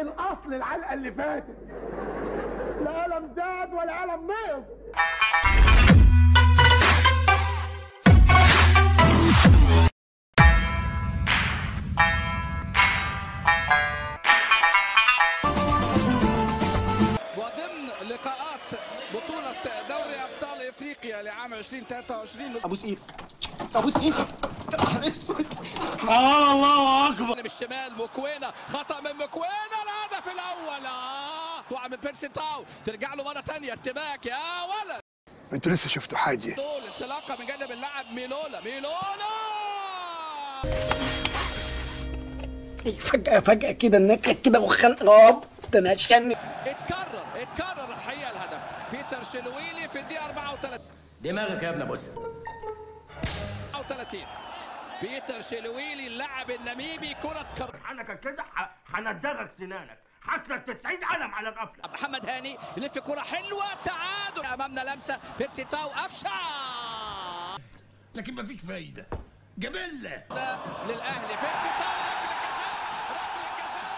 الاصل العلقه اللي فاتت، لا قلم زاد ولا قلم نقص. وضمن لقاءات بطولة دوري أبطال إفريقيا لعام 2023 ابوس ايدك ابوس ايدك. الله أكبر. بالشمال مكوينة، خطأ من مكوينة، الهدف الأول. وقع من بيرسي تاو، ترجع له مرة ثانية ارتباك يا ولد. انتوا لسه شفتوا حاجة؟ طول انطلاقة من جانب اللاعب ميلولا. فجأة كده النكهة كده وخنق تنشني. اتكرر الحقيقة الهدف. بيتر شلويلي في الدقيقة 34. دماغك يا ابن ابوس. 34 بيتر شلويلي اللاعب النميمي كرة حنكك كده هندغك سنانك، حصلك 90 قلم على غفلة. محمد هاني يلف كرة حلوة، تعادل. أمامنا لمسة بيرسي تاو قفشة، لكن مفيش فايدة. جبلة للأهلي. بيرسي تاو ركلة جزاء.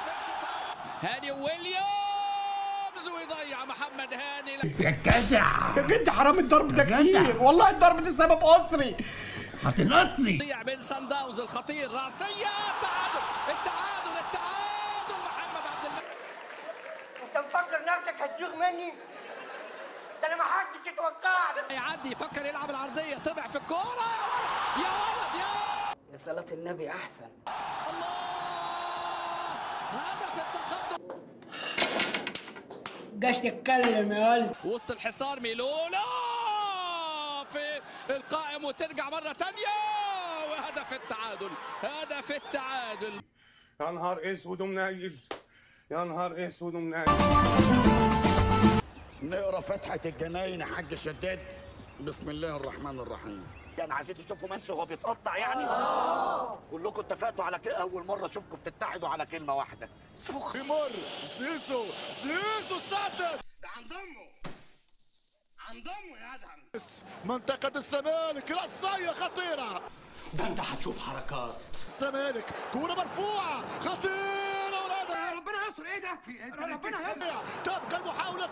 بيرسي تاو، هاني ويليامز، ويضيع محمد هاني. يا جدع يا جد حرام الضرب ده كتير والله، الضرب ده سبب أسري. هتنقصني. ضيع من سان داونز الخطير، راسية، التعادل محمد عبد الملك. أنت مفكر نفسك هتزوغ مني؟ ده أنا ما حدش يتوقعني. يعدي يفكر يلعب العرضية، طمع في الكورة يا ولد يا صلاة النبي أحسن. الله، هدف التقدم. جاش تتكلم يا ولد. وسط الحصار ميلولا في القائم، وترجع مرة تانية، وهدف التعادل. يا نهار اسود ومنيل، يا نهار اسود ومنيل. نقرا فتحة الجناين يا حاج شداد. بسم الله الرحمن الرحيم. يعني عايزين تشوفوا منسي وهو بيتقطع يعني؟ كلكم اتفقتوا على كده؟ أول مرة أشوفكم بتتحدوا على كلمة واحدة. يمر زيزو السعدة عند امه يا ادهم. منطقة الزمالك، رأسية خطيرة. ده أنت هتشوف حركات. الزمالك كورة مرفوعة خطيرة ولادة. ربنا يستر. إيه ده؟ في إيه؟ ربنا يستر. تبقى المحاولة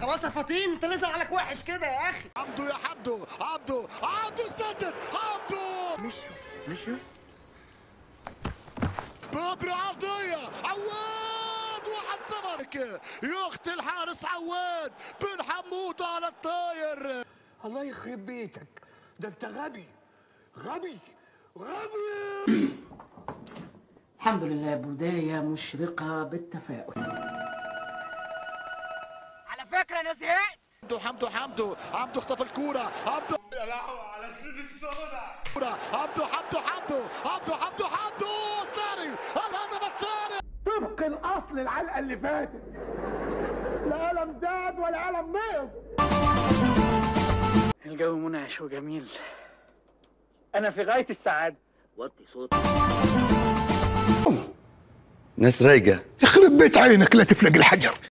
خلاص يا فطين، أنت لسه عليك وحش كده يا أخي. عبده سدد. مشوا بابري عرضية، عواد 1-0. يخطي الحارس عواد بن حمود على الطاير. الله يخرب بيتك، ده أنت غبي. الحمد لله، بداية مشرقة بالتفاؤل. على فكرة أنا زهقت. حمدو اخطف الكورة. يا لهوي على سنين السوداء. حمدو الثاني، الهدف الثاني. طبق الأصل العلقة اللي فاتت، لا قلم زاد ولا قلم نقص. الجو منعش وجميل، أنا في غاية السعادة. وطي صوتك. ناس رايقة. يخرب بيت عينك لا تفلق الحجر.